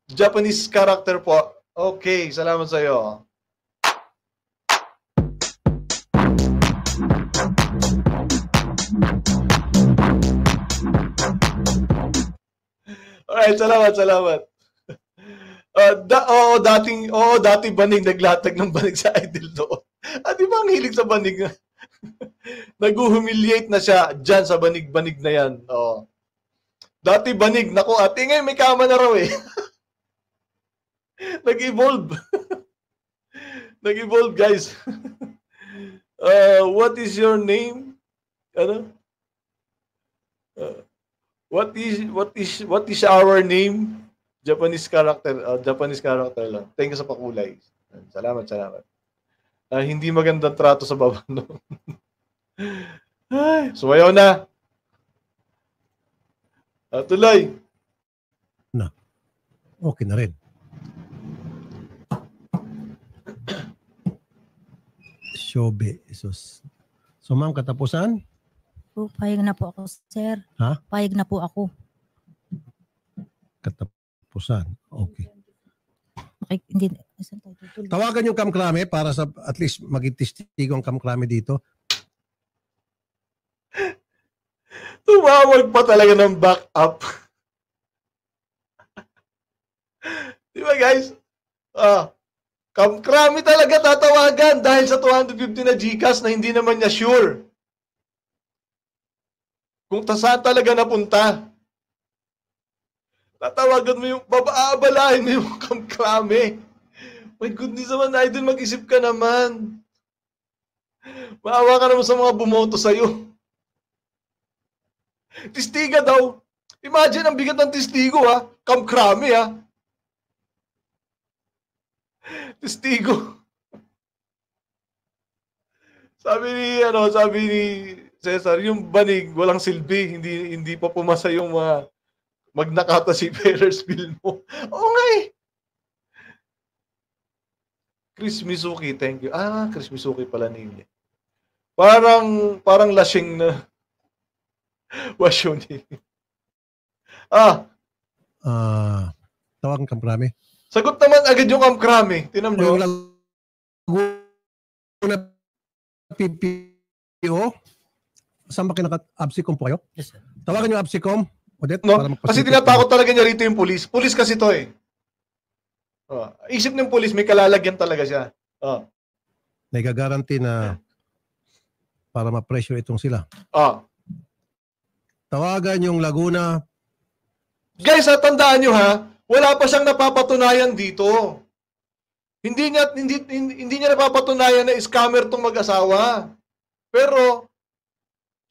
Japanese character po. Okay, salamat sa iyo. Alright, salamat. Dati banig naglatag ng banig sa idol doon. Di ba ang hilig sa banig? Nag-humiliate na siya dyan sa banig-banig na yan. Oo. Dati banig, naku ate, ngayon may kama na raw eh. Nag-evolve. Nag-evolve, guys. What is your name? Ano? What is our name? Japanese character lang. Thank you sa pakulay. Salamat. Hindi magandang trato sa baba, no? Ay, sumayaw na. Tuloy. Na. Okay na rin. Shobe. So ma'am, katapusan? Payag na po ako, sir. Ha? Payag na po ako. Katapusan. Okay. Hindi. Tawagan yung kamkrame para sa at least maging testigo ang kamkrame dito. Tumawag pa talaga ng backup. Di ba, guys? Kamkrami talaga tatawagan dahil sa 250 na GCash na hindi naman niya sure kung saan talaga napunta. Tatawagan mo yung, babaabalahin mo yung kamkrami. My goodness naman, idol, mag-isip ka naman. Maawa ka naman sa mga bumoto sa'yo. Testiga daw. Imagine ang bigat ng testigo, ha? Kamkrami, ha? Testigo. Sabi ni Cesar, yung banig walang silbi, hindi pa pumasa yung mga magnakata si Ferris bill mo. Oo nga eh. Chris Mizuki, thank you. Chris Mizuki pala nila. Parang lasing na wasyo ni. Tawagan kamkrame. Sagot naman agad yung kamkrame. Tinam nyo. Laguna PPO. Saan ba kinaka-absicom po kayo? Yes, sir. Tawagan yung absicom. Odette, No? Kasi tinatakot talaga niya rito yung pulis. Pulis kasi to eh. Isip ng pulis, may kalalagyan talaga siya. Nagagaranti na para ma-pressure itong sila. Tawagan yung Laguna. Guys, tandaan nyo ha, wala pa siyang napapatunayan dito. Hindi niya napapatunayan na scammer tong mag-asawa. Pero,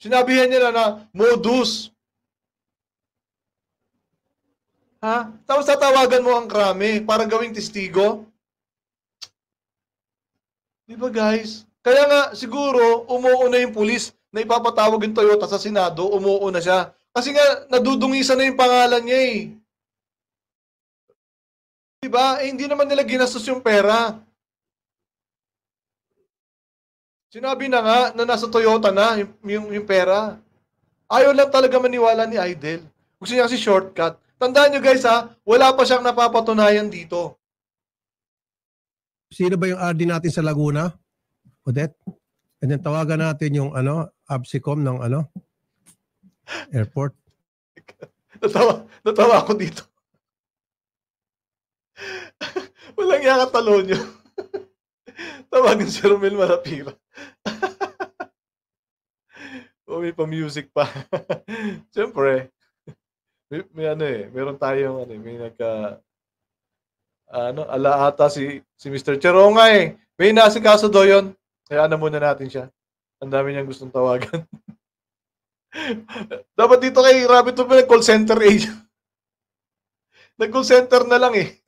sinabihan niya na modus. Ha? Tapos tatawagan mo ang krami para gawing testigo? Di ba, guys? Kaya nga, siguro, umuuna yung pulis na ipapatawag yung Toyota sa Senado, umuuna siya. Kasi nga, nadudungisan na yung pangalan niya eh. Diba? Hindi naman nila ginastos yung pera. Sinabi na nga na nasa Toyota na yung pera. Ayaw lang talaga maniwala ni Idol. Gusto niya kasi shortcut. Tandaan nyo guys ha, wala pa siyang napapatunayan dito. Sino ba yung RD natin sa Laguna? Odette? And then tawagan natin yung absicom ng airport. Natawa ako dito. Walang yakatalo nyo. Tawagan si Romel Malapira. May pa-music pa. Siyempre, meron tayong may alaata si Mr. Cheronga eh. May nasikaso do yun. Kaya muna natin siya. Ang dami niyang gustong tawagan. Dapat dito kay Rabbit Hood nag-call center agent. Nag-call center na lang eh.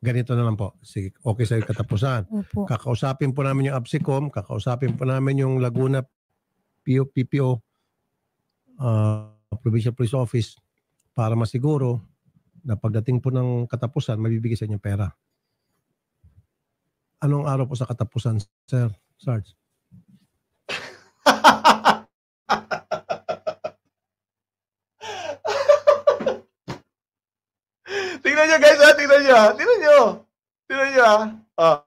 Ganito na lang po. Sige, okay sa'yo katapusan. Opo. Kakausapin po namin yung absicom, kakausapin po namin yung Laguna PPO, Provincial Police Office, para masiguro na pagdating po ng katapusan, mabibigay sa inyo pera. Anong araw po sa katapusan, Sir Sarge? Tingnan nyo guys ha, tingnan nyo ha. Tingnan nyo. Tingnan nyo ha.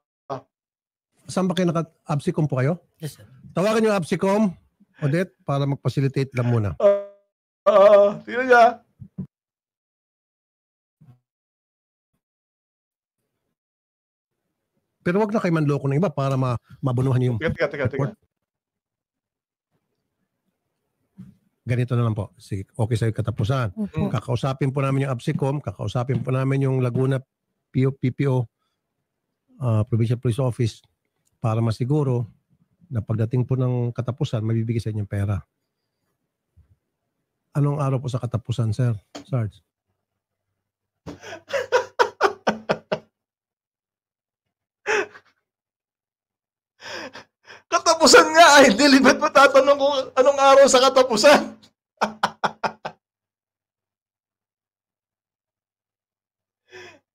Saan ba kayo naka-absicom po kayo? Yes, sir. Tawagan yung absicom, Odette, para mag-facilitate lang muna. Tingnan nyo ha. Pero wag na kayo manloko ng iba para mabunuhan yung Teka. ganito na lang po. Sige, okay sa'yo katapusan. Opo. Kakausapin po namin yung absicom, kakausapin po namin yung Laguna PPO, Provincial Police Office, para masiguro na pagdating po ng katapusan, mabibigay sa inyong pera. Anong araw po sa katapusan, sir? Sarge? Katapusan nga ay, ba't mo tatanong kung anong araw sa katapusan?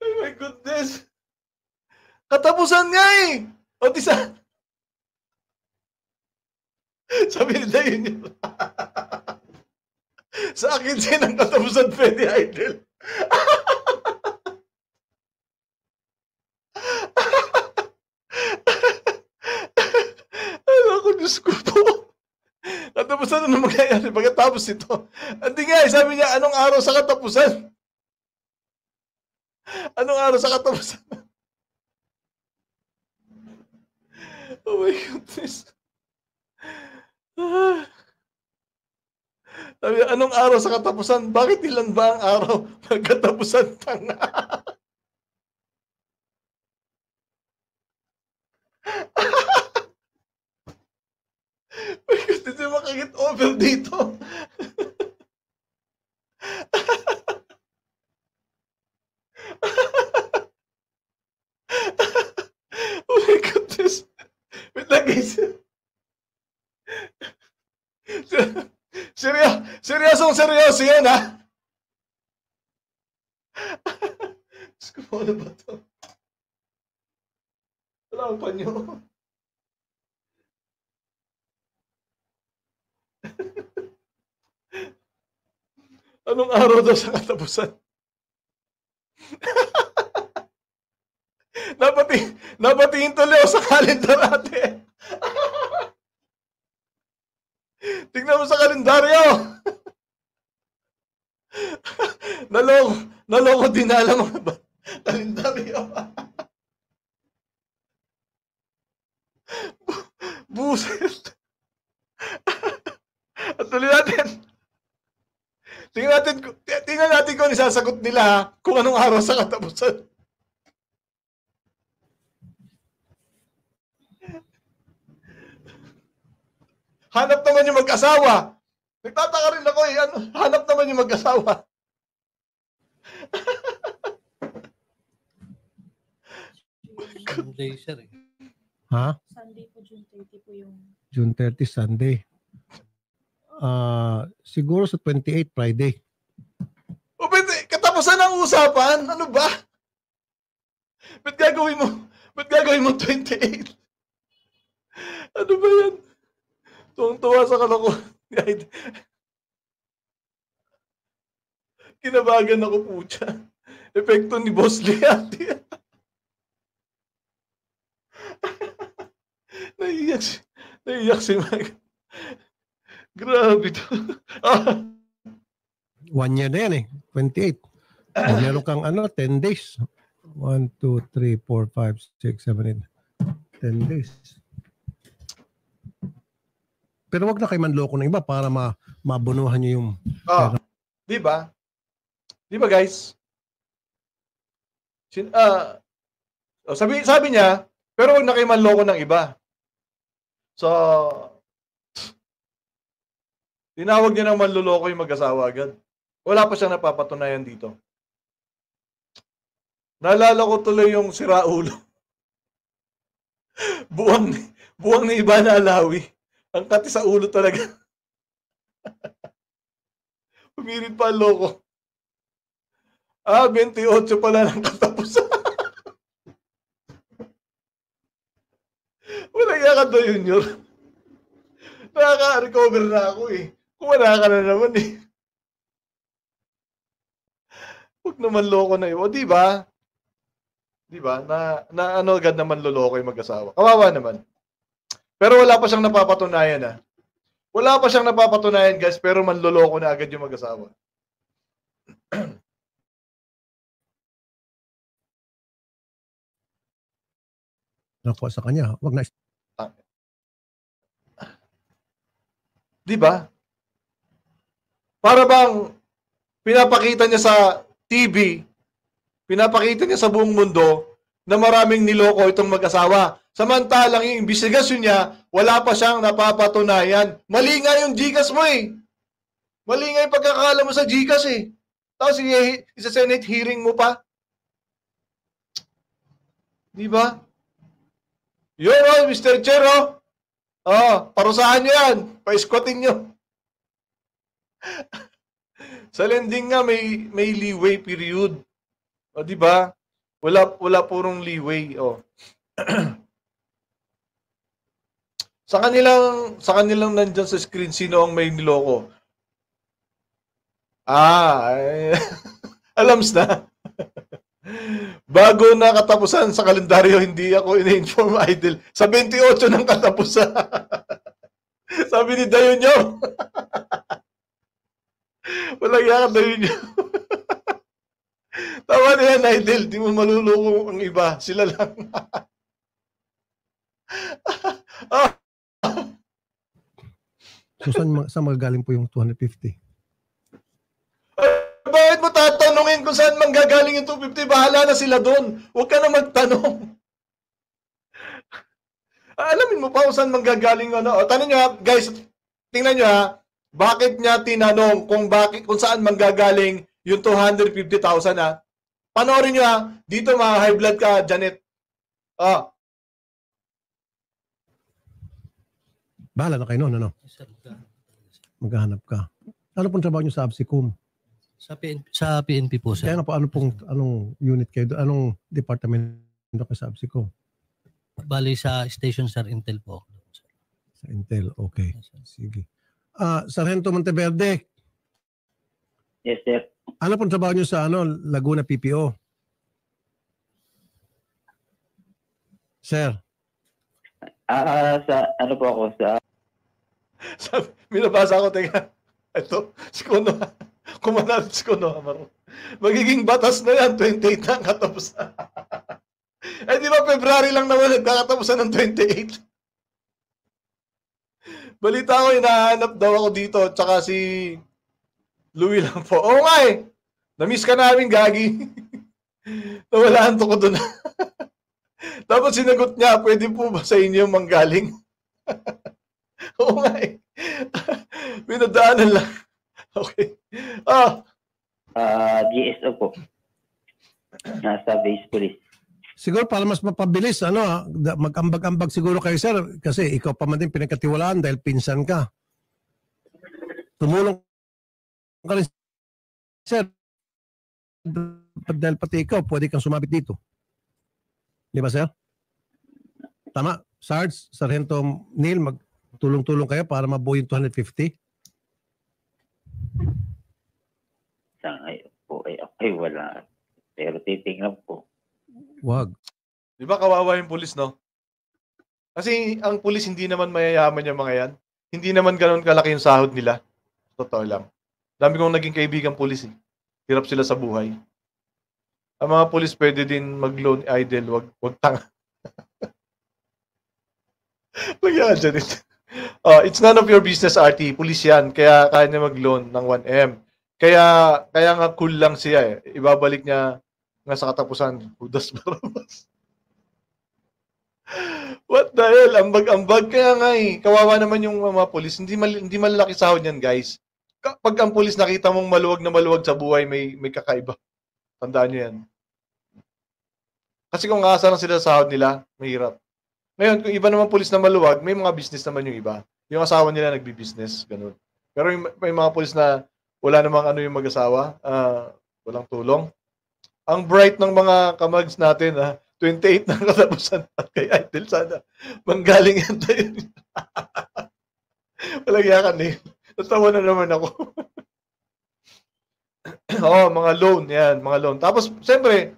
Oh my goodness. Katapusan nga eh. O di sabi nila yun. Sa akin din ang katapusan pwede, Idol. Diyos ko po. Katapusan ano mangyayari pagkatapos ito? Hindi nga eh, sabi niya, anong araw sa katapusan? Anong araw sa katapusan? Oh my goodness. Sabi niya, anong araw sa katapusan? Bakit ilan ba ang araw pagkatapusan? Tanga. Hindi makagit over dito. Oh my goodness. Wait lang guys. Seryoso yan ha. Diyos ko po, ano ba ito? Wala akong panyo. Anong araw daw sa katapusan? Napatingin tuloy ako sa kalendar ate. Tingnan mo sa kalendaryo. Naloko din na alam mo ba? Kalendaryo. Buset. At tuloy natin. Tingnan natin kung isasagot nila ha, kung anong araw sa katapusan. Hanap naman yung mag-asawa. Nagtataka rin ako eh. Hanap naman yung mag-asawa. Sunday, sir. Ha? Sunday po, June 30 po yung... June 30, Sunday. Siguro sa 28, Friday. O, katapusan ang usapan? Ano ba? Ba't gagawin mo 28? Ano ba yan? Tuwang-tuwa sa kalokohan. Kinabagan ako po siya. Epekto ni Boss Leati. Naiyak si Mike. Grabe to. 1 year na yan eh. 28. Meron kang 10 days. 1, 2, 3, 4, 5, 6, 7, 8. 10 days. Pero wag na kayo manloko ng iba para mabunuhan nyo yung... Di ba? Di ba guys? Sabi niya, pero wag na kayo manloko ng iba. So, tinawag niya ng manluloko yung mag-asawa agad. Wala pa siyang napapatunayan dito. Naalala ko tuloy yung siraulo. buwang ni iba na alawi. Ang kati sa ulo talaga. Pumirit pa ang loko. 28 pala ng katapusan. Wala ka to, Junior. Nakaka-recover na ako eh. Kung wala ka na naman eh. Huwag Huwag naman loko na yun. O, di ba? Di ba? Na ano agad naman loloko yung mag-asawa. Kawawa naman. Pero wala pa siyang napapatunayan, ha? Wala pa siyang napapatunayan, guys, pero manloloko na agad yung mag-asawa. Nakuha sa kanya. Wag na. Di ba? Para bang pinapakita niya sa TV, pinapakita niya sa buong mundo na maraming niloko itong mag-asawa. Samantalang yung investigasyon niya, wala pa siyang napapatunayan. Mali nga yung GCash mo eh. Mali nga yung pagkakala mo sa GCash eh. Tapos sa Senate hearing mo pa. Di ba? Yun oh, Mr. Chair oh. Oh, parusahan nyo yan. Pa-squatin nyo. Sa lending nga may leeway period. O di ba? Wala purong leeway. O. Sa kanilang nandiyan sa screen sino ang may niloko. Alams na. Bago na katapusan sa kalendaryo, hindi ako ina-inform idol. Sa 28 ng katapusan. Sabi ni Dayon nyo. Walang yakan Dayon nyo. Tawa na yan, idol. Di mo maluloko ang iba. Sila lang. So saan magagaling po yung 250? Bakit mo tatanungin kung saan manggagaling yung 250? Bahala na sila doon. Huwag ka na magtanong. Alamin mo pa kung saan manggagaling ano. O, tanong nyo guys, tingnan nyo ha. Bakit niya tinanong kung saan manggagaling yung 250,000 ha? Panoorin nyo ha. Dito high blood ka, Janet. Bahala na kayo noon, ano? Maghahanap ka. Ano pong trabaho nyo sa ABSICOM? Sa PNP po, sir. Kaya nga po, anong unit kayo doon? Anong department kayo sa ABSICOM? Bali sa station, sir, Intel po. Sa Intel, okay. Sige. Sargento Monteverde. Yes, sir. Ano pong trabaho nyo sa Laguna PPO? Sir. Sa ano po ako sa Minabasa ko, teka. Ito, si Kono. Kumanat si Kono. Magiging batas na yan, 28 na ang katapusan. Eh, di ba February lang naman nagkakatapusan ng 28? Balita ko, hinahanap daw ako dito, tsaka si Louie lang po. Oo nga eh. Na-miss ka namin, Gagi. Nawalaan to ko doon. Tapos sinagot niya, pwede po ba sa inyo manggaling? Oo nga eh. Pinadaanan lang. Okay. GSO po. Nasa base police. Siguro para mas mapabilis, mag-ambag-ambag siguro kayo, sir, kasi ikaw pa man din pinagkatiwalaan dahil pinsan ka. Tumulong ka rin, sir, dahil pati ikaw, pwede kang sumabit dito. Di ba, sir? Tama. Sarge, Sargento Neil, magtulong-tulong kayo para mabuo yung 250? Sa ngayon po ay wala. Pero titingnan po. Wag. Di ba kawawa yung pulis, no? Kasi ang pulis hindi naman mayayaman yung mga yan. Hindi naman ganun kalaki yung sahod nila. Totoo lang. Dami kong naging kaibigan pulis eh. Hirap sila sa buhay. Ang mga pulis pwede din mag-loan idle, wag tanga. Lagyan dyan ito. It's none of your business, RT. Pulis yan. Kaya kaya niya mag-loan ng 1M. Kaya nga cool lang siya eh. Ibabalik niya nga sa katapusan. Judas Barabas. What the hell? Ambag-ambag. Kaya nga eh. Kawawa naman yung mga pulis. Hindi malalaki sahod yan, guys. Pag ang pulis nakita mong maluwag na maluwag sa buhay, may kakaiba. Tandaan niyo yan. Kasi kung asa lang sila sa sahod nila, mahirap. Ngayon, kung iba naman pulis na maluwag, may mga business naman yung iba. Yung asawa nila nagbi-business, ganun. Pero may mga pulis na wala namang ano yung mag-asawa, walang tulong. Ang bright ng mga kamags natin, 28 na katapusan at kay Idol, sana manggaling yan tayo. Walang yakan eh. Natawa na naman ako. Oo, mga loan, yan, mga loan. Tapos, siyempre,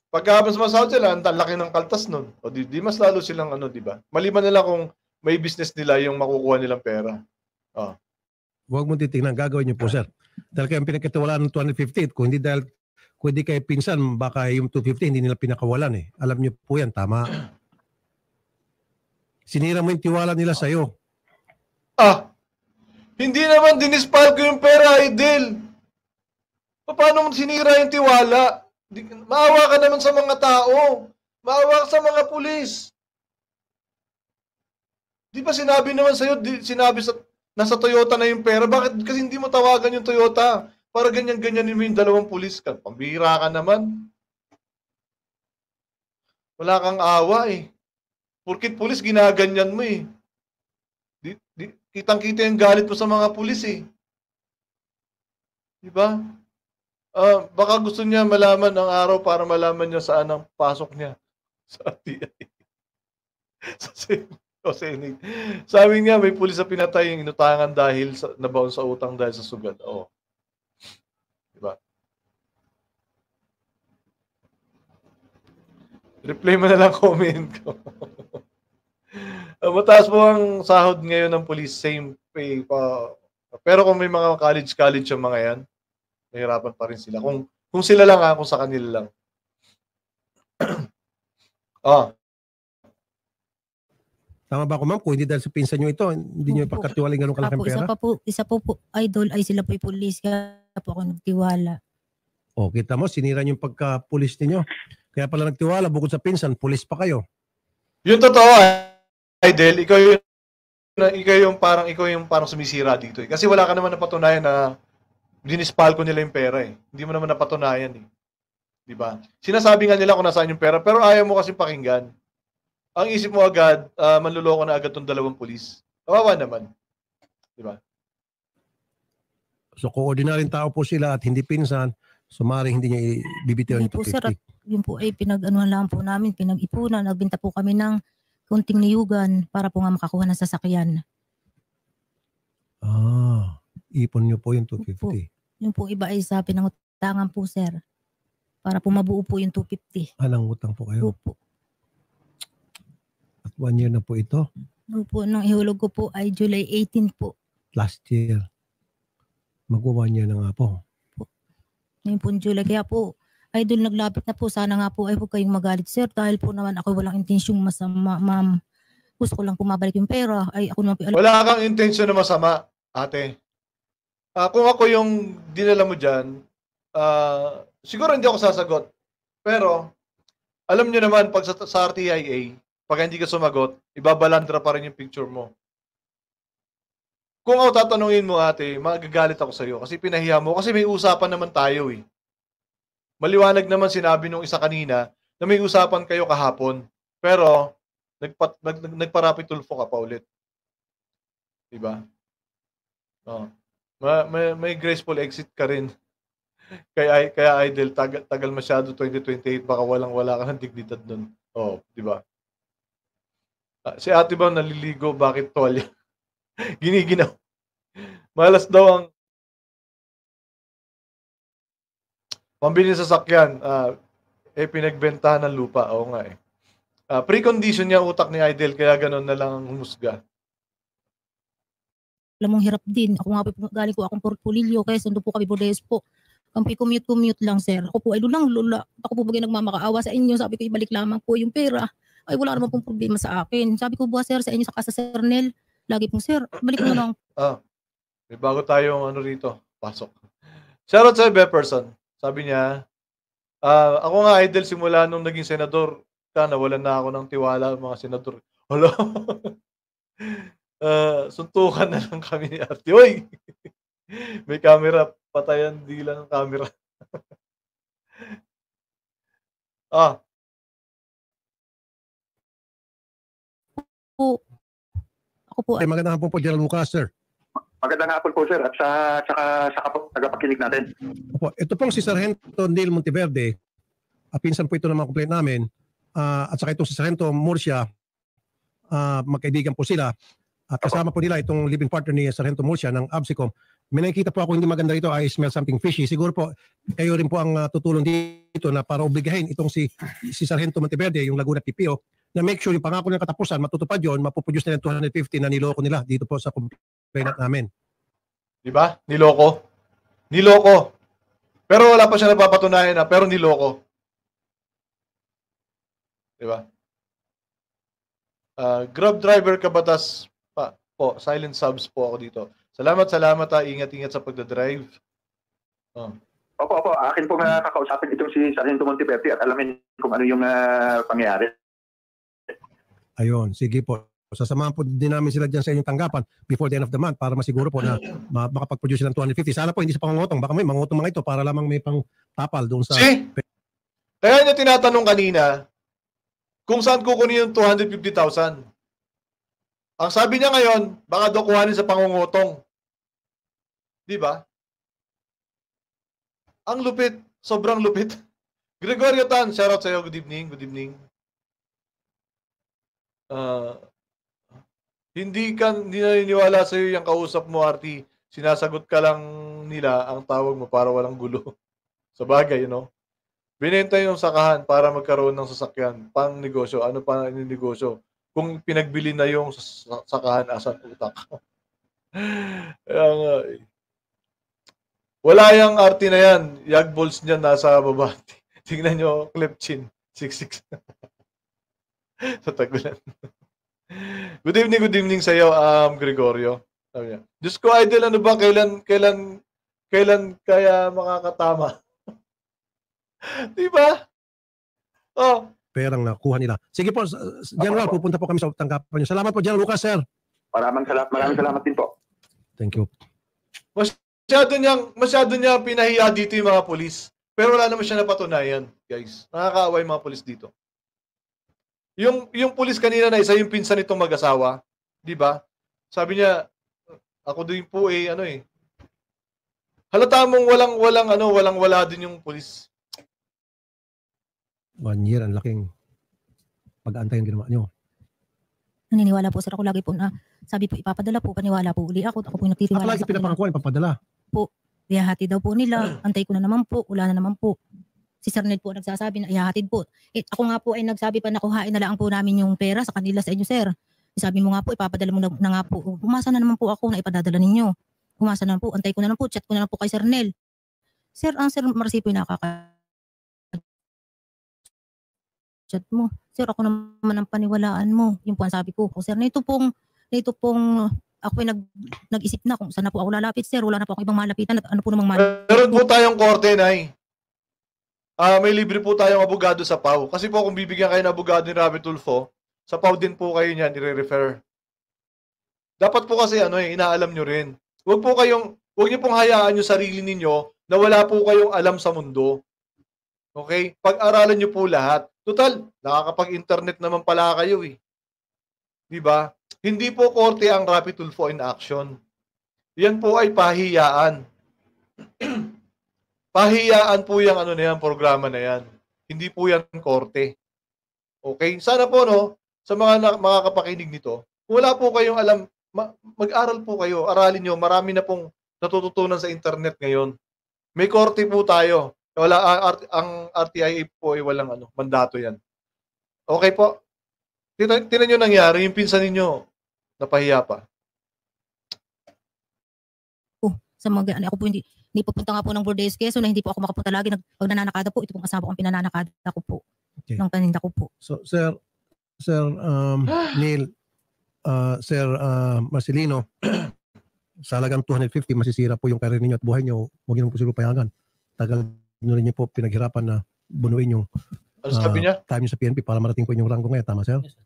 pagka mas masahod sila, ang laki ng kaltas nun. O di mas lalo silang ano, di ba? Maliban nila kung may business nila yung makukuha nilang pera. Oh. Huwag mo titignan, gagawin niyo po, sir. Dahil kayo pinagkatiwalaan ng 250, kung hindi kayo pinsan, baka yung 250 hindi nila pinakawalan eh. Alam niyo po yan, tama. Sinira mo yung tiwala nila sa'yo. Hindi naman dinispal ko yung pera, Idel. Paano mo sinira yung tiwala? Maawa ka naman sa mga tao. Maawa ka sa mga pulis. Di ba sinabi naman sa'yo, nasa Toyota na yung pera? Bakit kasi hindi mo tawagan yung Toyota? Para ganyan-ganyanin mo yung dalawang pulis ka. Pambihira ka naman. Wala kang awa eh. Porkit pulis, ginaganyan mo eh. Kitang-kita yung galit mo sa mga pulis eh. Di ba? Baka gusto niya malaman ang araw para malaman niya saan ang pasok niya. Sa TI. Sa Senate. Sabi niya, may pulis na pinatay yung inutangan dahil nabaon sa utang dahil sa sugat. Oo. Diba? Reply mo na lang comment ko. Mataas po ang sahod ngayon ng police, same pay pa. Pero kung may mga college yung mga yan, nahirapan pa rin sila. Kung sila lang kung sa kanila lang. Tama ba ako, ma'am? Kung hindi dahil sa pinsan nyo ito, hindi nyo ipagkatiwaling ganun kalaking pera? Isa po, idol, ay sila po yung police. Kaya po ako nagtiwala. O, kita mo, sinira nyo yung pagka-pulis ninyo. Kaya pala nagtiwala, bukod sa pinsan, pulis pa kayo. Yung totoo, Idel, ikaw yung parang sumisira dito eh. Kasi wala ka naman napatunayan na dinispal ko nila yung pera eh. Hindi mo naman napatunayan eh. Di ba? Sinasabi nga nila kung nasaan yung pera, pero ayaw mo kasi pakinggan. Ang isip mo agad, manluloko na agad tong dalawang pulis. Kawawa naman. Di ba? So, kung ordinaryong tao po sila at hindi pinsan, sumaring hindi niya ibibitiwan Hindi yung po, sir. 250. Yun po ay pinag-anuhan lang po namin, pinag-ipunan, nagbenta po kami ng kunting niyugan para po nga makakuha ng sasakyan. Ipon nyo po yung 250. Yung po iba ay sa pinangutangan po, sir. Para po mabuo po yung 250. Anong utang po kayo? Opo. At 1 year na po ito. Opo, nang ihulog ko po ay July 18 po. Last year. Magwa 1 year na nga po. Ngayon po July. Kaya po, idol, naglapit na po. Sana nga po ay huwag kayong magalit, sir. Dahil po naman ako walang intensyong masama, ma'am. Gusto ko lang po mabalik yung pera. Ay, ako naman po. Wala kang intensyon na masama, ate. Kung ako yung dinala mo dyan, siguro hindi ako sasagot. Pero, alam nyo naman, pag sa RTIA, pag hindi ka sumagot, ibabalandra pa rin yung picture mo. Kung ako tatanungin mo, ate, magagalit ako sa'yo kasi pinahiya mo. Kasi may usapan naman tayo eh. Maliwanag naman sinabi nung isa kanina na may usapan kayo kahapon. Pero, nagparapitulfo ka pa ulit. Diba? Oh. May graceful exit ka rin. Kaya Idol, tagal masyado 2028, baka wala ka ng dignidad nun. Oh, diba? Si ate ba naliligo, bakit tolya? Giniginaw. Malas daw ang pambili ng sasakyan, pinagbentahan ng lupa. Oo nga eh. Precondition niya utak ni Idol, kaya ganun na lang ang humusga. Alam mong hirap din. Ako nga po, galing ko akong Pulilio, kaya sundo po kami Bordes po. Kampi commute lang, sir. Ako po ay lulang lula. Ako po bagay nagmamakaawa sa inyo. Sabi ko, ibalik lamang po yung pera. Ay, wala naman pong problema sa akin. Sabi ko, sir, sa inyo, saka sa Sir Nel. Lagi pong, sir, balik mo na lang. May bago tayong rito. Pasok. Shoutout sa Bepperson. Sabi niya, ako nga, Idol, simula nung naging senador, nawalan na ako ng tiwala mga senador. Hala. Suntukan na lang kami ni Ate. Uy! May camera. Patayan dila ng camera. Ako po. Magandang hapon po, General Lucas, sir. Magandang hapon po, sir. At saka po, tagapakinig natin. Opo, ito pong si Sargento Neil Monteverde. Pinsan po ito ng mga complaint namin. At saka itong si Sargento Murcia, magkaibigan po sila. At kasama po nila itong living partner ni Sargento Murcia ng ABSICOM. may nakikita po ako hindi maganda rito, I smell something fishy. Siguro po, kayo rin po ang tutulong dito na para obligahin itong si Sargento Monteverde, yung Laguna PPO, na make sure yung pangako ng katapusan, matutupad yun, mapuproduce na yung 250 na niloko nila dito po sa complainant namin. Di ba? Niloko. Niloko. Pero wala pa siya napapatunayan na, pero niloko. Di ba? Grab driver kabatas pa po, silent subs po ako dito. Salamat. Ingat-ingat sa pagdadrive. Opo. Akin po nga kakausapin itong si Sargento Monteverde at alamin kung ano yung pangyayari. Ayun, sige po. Sasamahan po din namin sila dyan sa inyong tanggapan before the end of the month para masiguro po na makapag-produce sila ng 250. Sana po hindi sa pangungutong. Baka may mangutong mga ito para lamang may pang tapal doon sa... Kaya niya tinatanong kanina kung saan kukunin yung 250,000. Ang sabi niya ngayon, baka daw kuhanin sa pangungutong. Di ba? Ang lupit. Sobrang lupit. Gregorio Tan, shoutout sa'yo. Good evening. Hindi naniniwala sa'yo yung kausap mo, Artie. Sinasagot ka lang nila ang tawag mo para walang gulo. Sa bagay, Binenta yung sakahan para magkaroon ng sasakyan. Pang negosyo. Ano pa ang negosyo? Kung pinagbili na yung sakahan, asan utak? Wala yung Artie na yan. Yag balls niya nasa baba. Tingnan nyo, clip chin. 6'6". Sa tagulan. Good evening sa iyo, Gregorio. Sabi niya, Diyos ko, idol, ano ba? Kailan kaya makakatama? Diba? Oh. Perang nakuha nila. Sige po, General, pupunta po kami sa tanggapan niyo. Salamat po, General Lucas, sir. Maraming salamat din po. Thank you. Masyado niya pinahiya dito yung mga polis. Pero wala naman siya napatunayan, guys. Nakakaawa yung mga polis dito. Yung pulis kanina na isa yung pinsan nitong mag-asawa, 'di ba? Sabi niya, ako din po halata mong walang-wala din yung pulis. 1 year, ang laking pag-aantay yung ginawa nyo. Naniniwala po sir ako lagi po na sabi po ipapadala po, paniwala po uli ako po yung nagtitiwala Lagi sa kanila. pinapakakuha, ipapadala. Ihahatid daw po nila, antay ko na naman po, wala na naman po. Si Sir Ned po nagsasabi na ihahatid po. Ako nga po ay nagsabi pa na kuhain na lang po namin yung pera sa kanila sa inyo sir. Sabi mo nga po, ipapadala mo na nga po. Umasa na naman po ako na ipadadala ninyo. Umasa na po, antay ko na lang po, chat ko na lang po kay Sir Nel. Sir, Sir Marcipo yung chat mo. Sir, ako naman ang paniwalaan mo. Yung po ang sabi ko. Sir, na ito pong ako ay nag-isip na kung saan na po ako lalapit, sir. Wala na po ako ibang malapitan at ano po namang Meron po tayong korte, Nay. May libre po tayong abogado sa PAW. Kasi po kung bibigyan kayo ng abogado ni Ravi Tulfo, sa PAW din po kayo niyan i-refer. Dapat po kasi inaalam nyo rin. Huwag niyo pong hayaan yung sarili ninyo na wala po kayong alam sa mundo. Okay? Pag-aralan nyo po lahat. Total, nakakapag-internet naman pala kayo eh. Diba? Hindi po korte ang Ravi Tulfo in action. Yan po ay pahiyaan. Pahiyaan po yung programa na yan. Hindi po yan korte. Okay? Sana po sa mga makakapakinig nito, kung wala po kayong alam, mag-aral po kayo, aralin nyo, marami na pong natututunan sa internet ngayon. May korte po tayo. Ang RTIA po ay walang mandato yan. Okay po? Tinan nyo nangyari, yung pinsan ninyo, napahiya pa. Sa mga ako po hindi pupunta nga po ng Bordes Quezon na hindi po ako makapunta lagi pag nananakada po, ito pong asawa ko ang pinananakada ko po. Okay. Ng paninda ko po. So, Sir Neil, Sir Marcelino, sa halagang 250, masisira po yung karir ninyo at buhay nyo. Huwag nyo po siguro payagan. Tagal nyo rin po pinaghirapan na bunuin yung sabi niya? time nyo sa PNP para marating po inyong ranggo ngayon. Tama, sir? Yes, sir.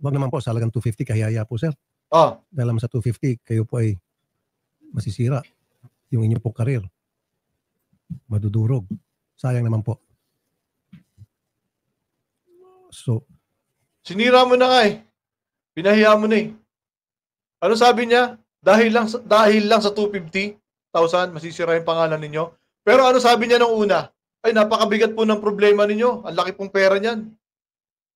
Huwag naman po, sa halagang 250, kahiyaya po, sir. Dahil naman sa 250, kayo po ay masisira yung inyong pong karir. Madudurog. Sayang naman po. So, sinira mo na nga eh. Pinahiya mo na eh. Ano sabi niya? Dahil lang sa 250,000 masisira yung pangalan ninyo. Pero ano sabi niya nung una? Ay, napakabigat po ng problema ninyo. Ang laki pong pera niyan.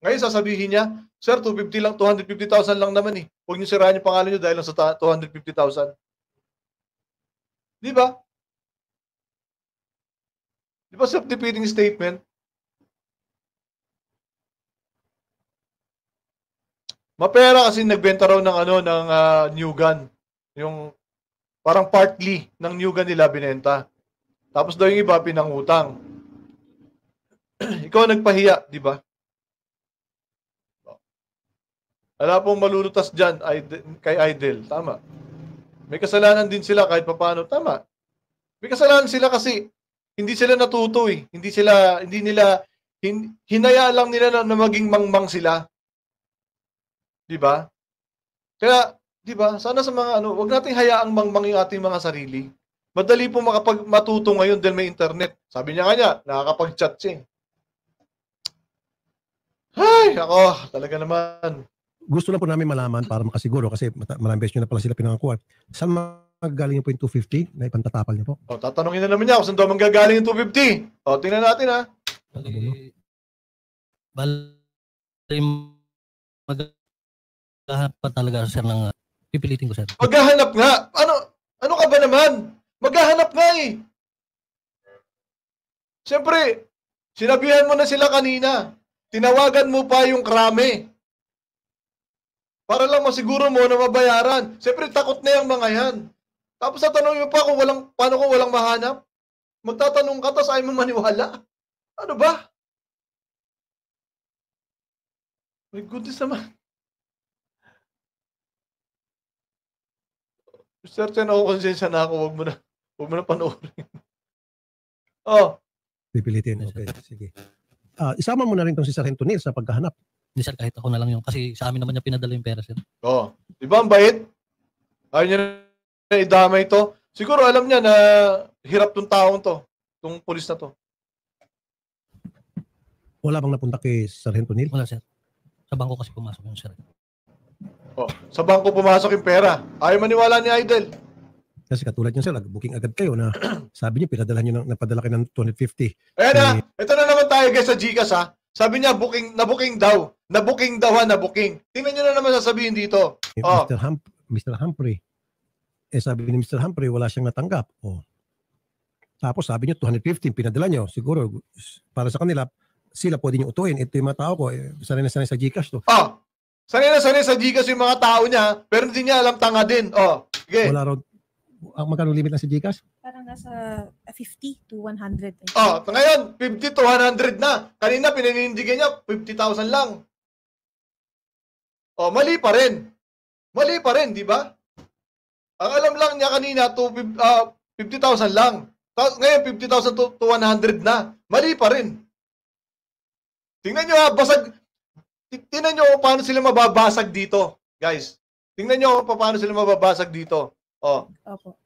Ngayon sasabihin niya, sir, 250,000 lang naman eh. Huwag niyo sirahan yung pangalan niyo dahil lang sa 250,000. Di ba? Di ba self-defeating statement? Mapera kasi nagbenta raw ng new gun. Yung parang partly ng new gun nila binenta. Tapos daw yung iba pinangutang. Ikaw nagpahiya, di ba? Wala pong malulutas dyan kay Idol. Tama. May kasalanan din sila kahit papaano. Tama. May kasalanan sila kasi hindi sila natuto eh. Hinaya lang nila na maging mangmang sila. Di ba? Kaya, di ba, sana sa mga wag nating hayaang mangmang yung ating mga sarili. Madali po matuto ngayon dahil may internet. Sabi niya kanya, nakakapag-chat siya. Ay, ako, talaga naman. Gusto lang po namin malaman para makasiguro kasi maraming beses nyo na pala sila pinangakuan. Saan magaling po yung 250 na ipantatapal niyo po? O, tatanungin na naman niya kung saan daw manggagaling yung 250. O, tingnan natin ha. Bali, maghahanap pa talaga sir ng pipilitin ko sir. Maghahanap nga. Ano ka ba naman? Maghahanap nga eh. Siyempre, sinabihan mo na sila kanina. Tinawagan mo pa yung krame. Para lang masiguro mo na mabayaran. Siyempre, takot na yung mga yan. Tapos tatanungin mo pa paano kung walang mahanap? Magtatanong ka, tapos ayaw mo maniwala. Ano ba? My goodness naman. Certain ako, konsensya na ako. Huwag mo na panoorin. Oh. Pipilitin. Okay, sige. Isama mo na rin tong si Sargento Neil sa paghahanap. Hindi sir, kahit ako na lang yung, kasi sa amin naman niya pinadala yung pera sir. Oh. Di ba ang bait? Ayaw niya na idamay ito. Siguro alam niya na hirap tong taong to. Tong pulis na to. Wala bang napunta kay Sargento Neil? Wala sir. Sa bangko kasi pumasok yung sir. Oh. Sa bangko pumasok yung pera. Ayaw maniwala ni Idol. Kasi katulad niyo sir, booking agad kayo na sabi niyo napadala kayo ng 250. Ayan na. Ito na naman tayo guys sa Gcash ha. Sabi niya na-booking daw. Na-booking daw ha, na-booking. Tingnan niyo na naman sasabihin dito. Oh. Mr. Humphrey. Sabi ni Mr. Humphrey, wala siyang natanggap. Oh. Tapos sabi niyo 250 pinadala niyo. Siguro para sa kanila, sila pwede niyo utuhin. Ito yung mga tao ko, sanay na sanay sa Gcash to. Oh. Sanay na sanay sa Gcash yung mga tao niya, pero hindi niya alam tanga din. Oh. Okay. Wala raw. Magkano limit na si Gcash? Parang nasa 50 to 100. Oh, ngayon 50 to 100 na. Kanina pininindigan niya 50,000 lang. Oh, mali pa rin. Mali pa rin, di ba? Ang alam lang niya kanina 50,000 lang. Ngayon 50,000 to 100 na. Mali pa rin. Tingnan niyo ha, tingnan niyo paano sila mababasag dito, guys. Tingnan niyo paano sila mababasag dito. Oh. Opo.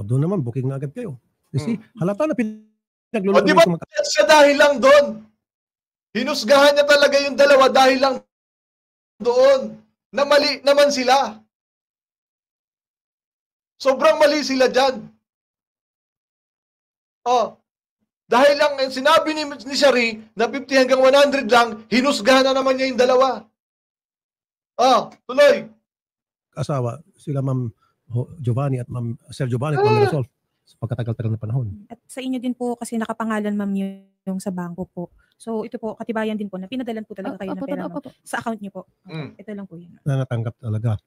Doon naman booking na agad kayo. You see, halata na O pinagluloko di ba yung siya dahil lang doon? Hinusgahan niya talaga yung dalawa dahil lang doon. Na mali naman sila. Sobrang mali sila dyan. Oh. Dahil lang sinabi ni Shari na 50 hanggang 100 lang, hinusgahan na naman niya yung dalawa. Oh, tuloy. asawa, sila Ma'am Giovanni at Ma'am Sir Giovanni at Ma'am Mirasol sa pagkatagal-tagal na panahon. At sa inyo din po kasi nakapangalan ma'am yung sa bangko po. So ito po, katibayan din po na pinadalan po talaga kayo ng pera no? Sa account niyo po. Ito lang po yun. Na natanggap talaga.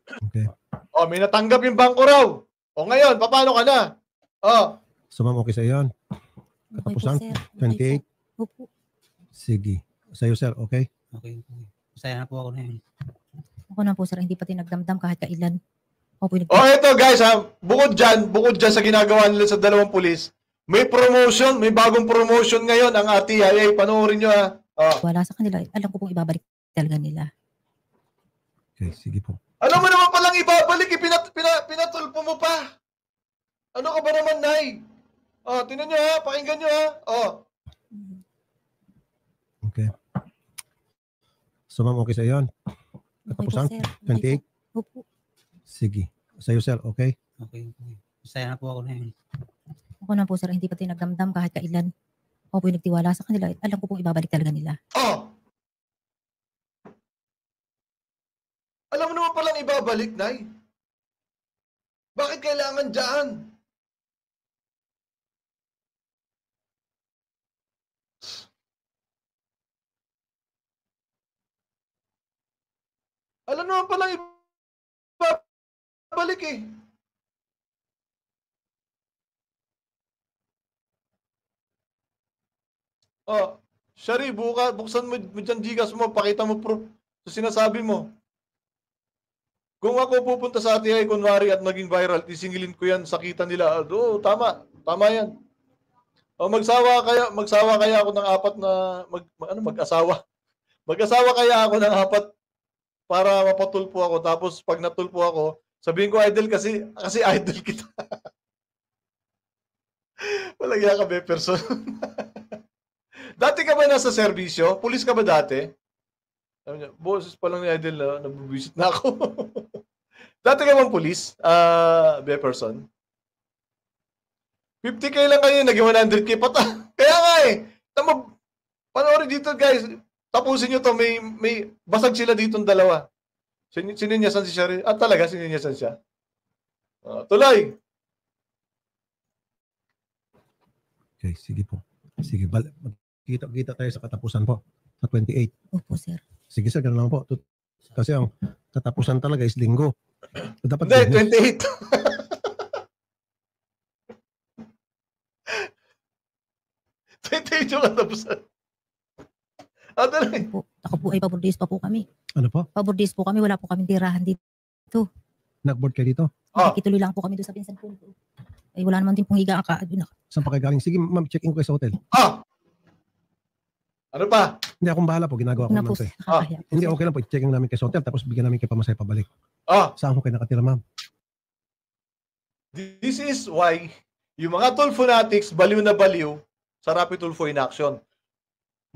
Okay. Oh, may natanggap yung bangko raw. O ngayon, paano ka na? Oh. So ma'am, okay sa yan. Katapusan? 28? Opo. Sige. Sa'yo sir, okay? Okay. Masaya na po ako na yun. Ako na po sir, hindi pati nagdamdam kahit kailan. Opo, Oh, ito guys ha, bukod dyan sa ginagawa nila sa dalawang pulis, may promotion, may bagong promotion ngayon ang RTIA. Panoorin nyo ha. Oh. wala sa kanila. Alam ko pong ibabalik talaga nila. Okay, sige po. Alam mo naman palang ibabalik, pinatulpo mo pa. Ano ka ba naman, Nay? Oh, tingnan nyo ha, pakinggan nyo ha. Oh. Okay. So ma'am, okay sa yan. Katapusan? 28? Opo. Sige. Sa'yo sir, okay? Okay. Masaya na po ako na yun. Ako na po sir, hindi pati nagdamdam kahit kailan. Ako po nagtiwala sa kanila. Alam ko pong ibabalik talaga nila. Oh. Alam mo naman palang ibabalik, Nay. Bakit kailangan dyan? Alam naman palang ibabalik eh. Oh, Shari, buksan mo dyan Gcash mo, pakita mo proof sa sinasabi mo. Kung ako pupunta sa RTI, kunwari, at maging viral, isingilin ko yan, sakitan nila. Oo, tama. Tama yan. O, magsawa kaya ako ng apat na, mag-asawa. Mag-asawa kaya ako ng apat para mapatulpo ako. Tapos, pag natulpo ako, sabihin ko, idol kasi idol kita. Walagya ka, be, person. Dati ka ba nasa serbisyo? Pulis ka ba dati? Sabi niya, boses pa lang ni Idol na nabubisit na ako. Dati ka bang pulis? Be person? 50k lang kayo, naging 100k pata. Kaya nga eh. Panoorin dito guys. Tapusin nyo to. May basag sila ditong dalawa. Sininyasan si Shari. Talaga, sininyasan siya. Tuloy. Okay, sige po. Sige, kita tayo sa katapusan po. Sa 28. Opo, sir. Sige sir, ganun lang po. Kasi ang katapusan talaga is linggo. Dapat Hindi, 28. Yung katapusan. Dali. Ako po ay pabor days pa po kami. Ano po? Pabor days po kami, wala po kami tirahan dito. Nag-board kayo dito? Nakikituloy lang po kami doon sa pinsan po. Ay wala naman din pong higa ka. Saan pa kayo galing? Sige ma'am, check-in ko kayo sa hotel. Ano pa? Hindi, akong bahala po. Ginagawa ko Na po, naman sir. nakakahiya po, Hindi, sir. okay lang po. I-check-in namin kayo sa hotel tapos bigyan namin kayo pamasahe pabalik. Saan ko kayo nakatira ma'am? This is why yung mga Tulfo fanatics baliw na baliw sa Rapid Tulfo in Action.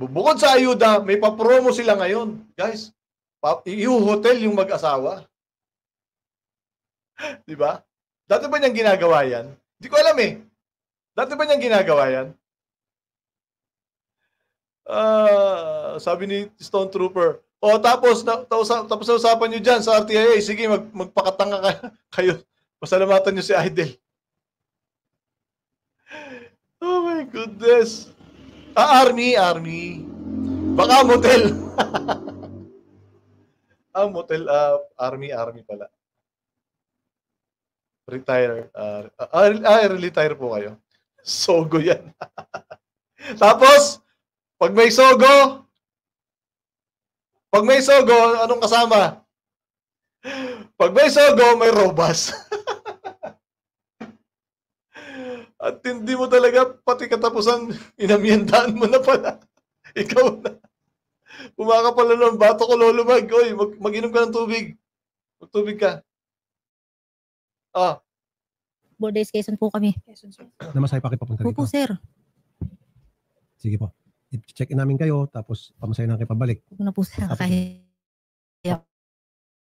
Bukod sa ayuda, may papromo sila ngayon. Guys, i-hotel yung mag-asawa. Di ba? Dati ba niyang ginagawa yan? Hindi ko alam eh. Dati ba niyang ginagawa yan? Sabi ni Stone Trooper. Tapos na usapan niyo dyan sa RTIA. Sige, magpakatanga kayo. Pasalamatan niyo si Idol. Oh my goodness. Army. Baka motel. Motel, army pala. Retire. Retire po kayo. Sogo yan. Tapos, pag may sogo, anong kasama? Pag may sogo, may robas. At hindi mo talaga, pati katapusan, inamyendaan mo na pala. Ikaw na. Pumaka pala ng bato ko, lolo mag. Oy, mag-inom ka ng tubig. Magtubig ka. Bordays Quezon po kami. Namasahe pa kayo papunta dito? Opo, sir. Sige po. I-check-in namin kayo tapos pamasahe na kayo pabalik. Huwag na po, sir. Nakakahiya.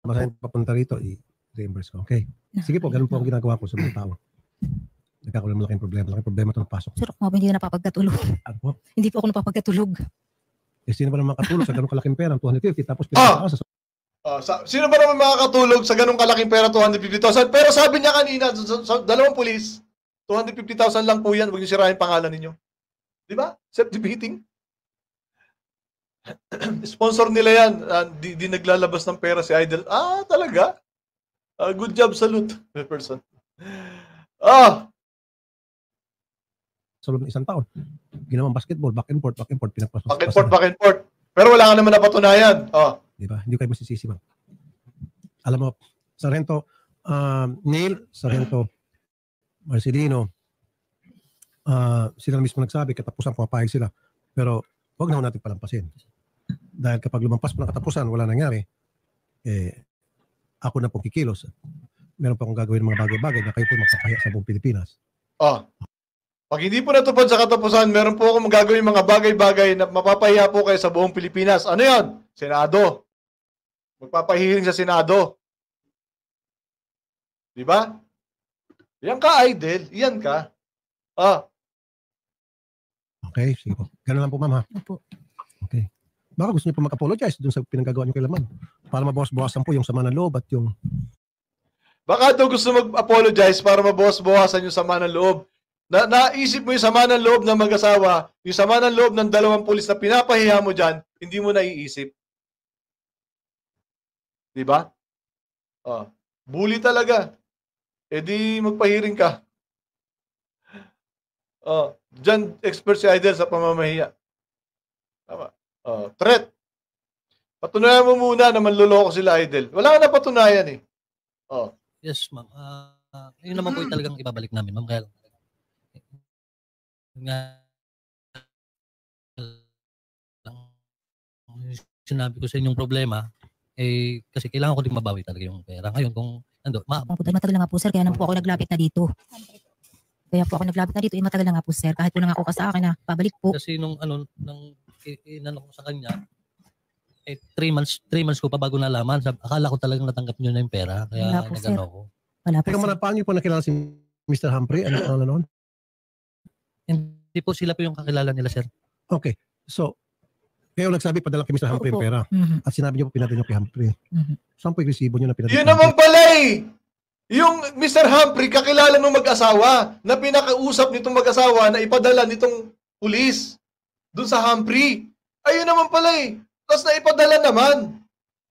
Pamasahe papunta rito, i-reimburse ko. Okay? Sige po, ganun po ang ginagawa ko sa mga tao. Nagkakaroon malaking problema. Malaking problema ito napasok. Sir, ako nga po hindi na napapagkatulog. Ano po? Hindi po ako napapagkatulog. Sino ba naman makatulog sa ganun kalaking pera? 250 tapos pinapakaasa sa Sino ba naman makakatulog sa ganung kalaking pera, 250,000? Pero sabi niya kanina, sa dalawang pulis, 250,000 lang po yan. Huwag niyo sirahin pangalan ninyo. Di ba? Self-defeating. Sponsor nila yan. Di naglalabas ng pera si Idol. Talaga? Good job, salute. Person. sa loob ng isang taon. Ginawang basketball, back and forth, pinapasok. Back and forth. Pero wala ka naman napatunayan. Di ba? Hindi kayo masisisi ba? Alam mo, Sargento Neil, Sargento Marcelino, sila mismo nagsabi, katapusan pumapayag sila. Pero huwag na natin palampasin. Dahil kapag lumampas po ng katapusan, wala nangyari, ako na po kikilos. Meron pa akong gagawin mga bagay-bagay na kayo po magpapahiya sa buong Pilipinas. Pag hindi po natupad sa katapusan, meron po akong gagawin mga bagay-bagay na mapapahiya po kayo sa buong Pilipinas. Ano yan? Senado. Magpapahiring sa Senado. Di ba? Yan ka, Idol. Yan ka. Okay, sige po. Ganun lang po, ma'am, ha? Opo. Okay. Baka gusto niyo po mag-apologize dun sa pinanggagawa niyo kay Laman para mabawas-bawasan po yung sama ng loob at yung... Baka daw gusto mag-apologize para mabawas-bawasan yung sama ng loob. Naisip mo yung sama ng loob ng mag-asawa, yung sama ng loob ng dalawang pulis na pinapahiya mo dyan, hindi mo naiisip. Di ba? Oh, bully talaga. E di magpahiring ka. Oh, dyan expert si Idol sa pamamahiya. Tama. Oh, threat. Patunayan mo muna na manluloko sila, Idol. Wala ka na patunayan eh. Oh. Yes, ma'am. Yun naman po yung talagang ibabalik namin, ma'am. Kaya nga sinabi ko sa inyong problema, kasi kailangan ko din mabawi talaga yung pera. Ngayon, kung matagal na nga po, sir. Kaya naman po ako naglapit na dito. Matagal na nga po, sir. Kahit po nangako ka sa akin na pabalik po. Kasi nung inano ko sa kanya, 3 months ko pa bago nalaman. Akala ko talagang natanggap niyo na yung pera. Kaya Wala po, nagano ko. Wala po, Teka sir. muna, paano niyo po nakilala si Mr. Humphrey? Ano pangalan noon? Hindi po sila po yung kakilala nila, sir. Okay. So, kayo nagsabi padala kay Mr. Humphrey yung Opo. pera. Mhm. At sinabi niyo po pinadala niyo kay Humphrey. Mhm. Saan po yung resibo niyo na pinadala? Yun naman pala eh. Yung Mr. Humphrey, kakilala ng mag-asawa na pinakausap nitong mag-asawa na ipadala nitong pulis dun sa Humphrey. Ayun naman pala eh. Tapos naipadala naman.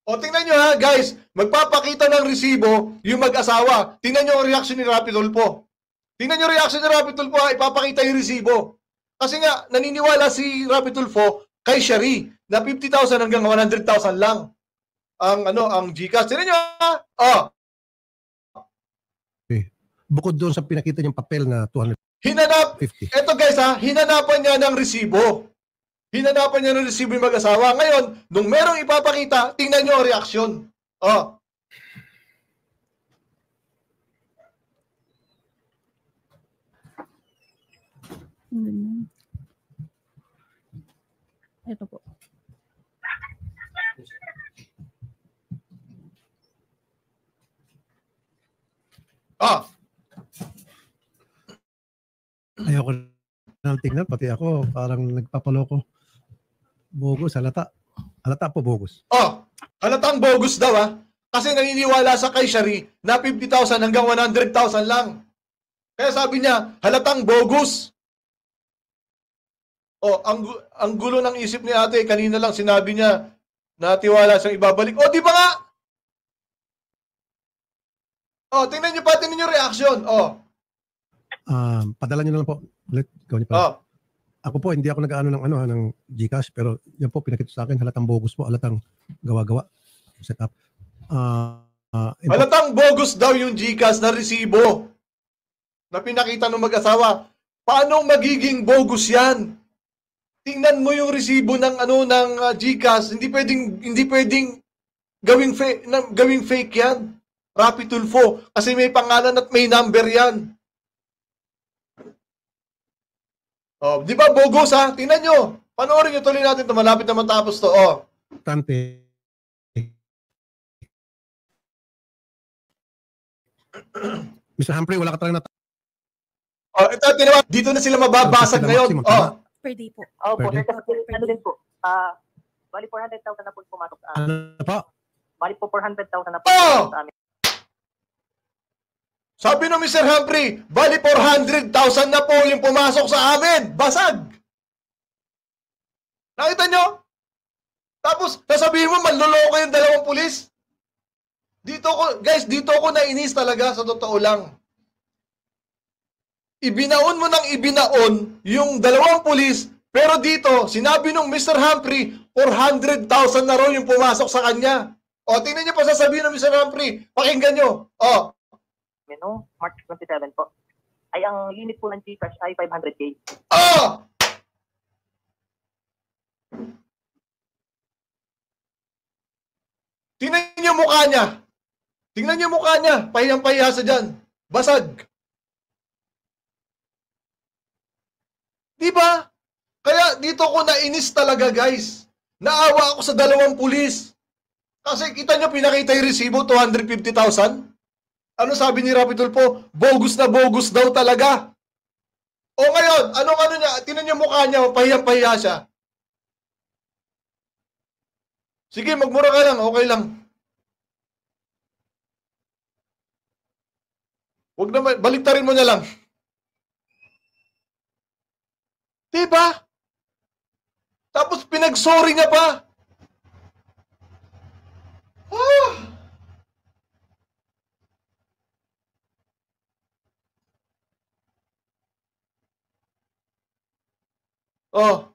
O tingnan nyo ha guys, magpapakita ng resibo yung mag-asawa. Tingnan nyo ang reaction ni Rapi Tulfo. Tingnan nyo reaction ni Rapi Tulfo ha, ipapakita yung resibo. Kasi nga, naniniwala si Rapi Tulfo kay Shari na 50,000 hanggang 100,000 lang ang GCash. Tingnan nyo ha. Oh. Bukod doon sa pinakita niyang papel na 250. Eto guys ha, hinanapan niya ng resibo. Hinanapan niya ng resibo yung mag-asawa. Ngayon, nung merong ipapakita, tingnan niyo ang reaksyon. Oh. Ito po. Ah. Ayoko na tingnan, pati ako parang nagpapaloko. Bogus, halata. Halata po, bogus. Oh, halatang bogus daw ha. Kasi naniniwala sa kay Shari na 50,000 hanggang 100,000 lang. Kaya sabi niya, halatang bogus. Oh, ang gulo ng isip ni ate, kanina lang sinabi niya na tiwala siyang ibabalik. Oh, di ba nga? Oh, tingnan niyo yung reaction. Oh. Padala niyo na lang po. Ulit, ikaw niyo pa. Oh. Ako po, hindi ako nag-ano ng GCash, pero yan po pinakita sa akin, halatang bogus po, halatang gawa-gawa. Set up. Halatang bogus daw yung GCash na resibo na pinakita ng mag-asawa. Paano magiging bogus yan? Tingnan mo yung resibo ng GCash, hindi pwedeng gawing fake yan. Rapi Tulfo kasi may pangalan at may number yan. Oh, di ba bogus ha? Tingnan nyo. Panoorin nyo, tuloy natin ito. Malapit na matapos to. Oh. Tante. Mr. Humphrey, wala ka talaga Oh, ito, tinawa. Dito na sila mababasag ngayon. Oh. Per day po. Opo, Okay. ano din po. Bali 400,000 na po pumasok sa amin. Ano po? Bali po 400,000 na po Oh! pumasok sa amin. Sabi ng Mr. Humphrey, bali 400,000 na po yung pumasok sa amin. Basag. Nakita nyo? Tapos, sasabihin mo, manloloko yung dalawang pulis. Dito ko nainis talaga sa totoo lang. Ibinaon mo ng ibinaon yung dalawang pulis, pero dito, sinabi nung Mr. Humphrey, 400,000 na raw yung pumasok sa kanya. O, tingnan nyo pa sasabihin ng Mr. Humphrey. Pakinggan nyo. O, Noong March 27 po, ay ang limit po ng GCash ay 500K. oh! Tingnan niyo mukha niya. Tingnan niyo mukha niya. Pahiyang-pahiya sa dyan. Basag. Di ba? Kaya dito ko nainis talaga, guys. Naawa ako sa dalawang pulis. Kasi kita niyo pinakita yung resibo, 250,000. Ano sabi ni Rapi Tulfo? Bogus na bogus daw talaga. O ngayon, anong niya? Tingnan niyo mukha niya, pahiyang-pahiya siya. Sige, magmura ka lang, okay lang. Huwag naman, baliktarin mo na lang. Diba? Tapos pinag-sorry niya pa. Ah! Oh.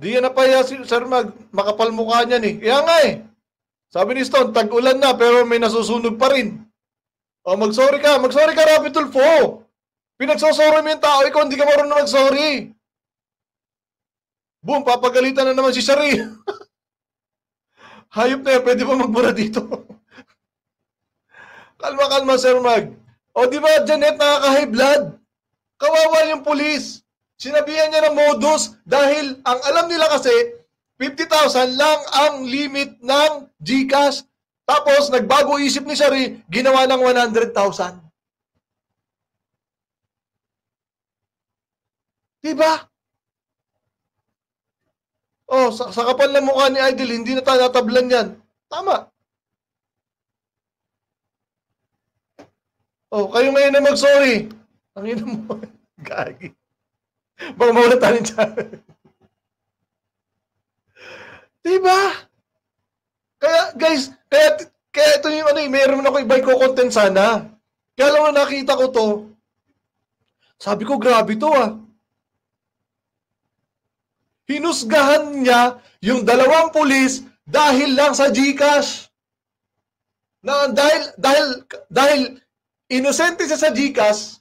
Di yan napaya si Sir Mag, makapal mukha niyan eh. Kaya nga eh. Sabi ni Stone, tag-ulan na pero may nasusunog pa rin. Oh, mag-sorry ka, Rapi Tulfo. Pinagsosorry mo yung tao, ikaw hindi ka marunong mag-sorry. Boom, papagalitan na naman si Shari. Hayop na yan, pwede ba magbura dito? Kalma, Sir Mag. O di ba, Janet, nakaka-high blood? Kawawa yung pulis. Sinabihan niya ng modus dahil ang alam nila kasi 50,000 lang ang limit ng GCash. Tapos nagbago isip ni Shari, ginawa ng 100,000. Diba? Oh, sa kapal na mukha ni Idol, hindi na tayo natablan yan. Tama. Oh, kayo ngayon na mag-sorry. Ang ina mo. Gagi. Baka mawala tayo dyan. Diba? Kaya, guys, kaya ito yung ano, mayroon ako iba ko content sana. Kaya lang nakita ko to, sabi ko, grabe to ah. Hinusgahan niya yung 2 pulis dahil lang sa GCash. Na dahil inosente siya sa GCash,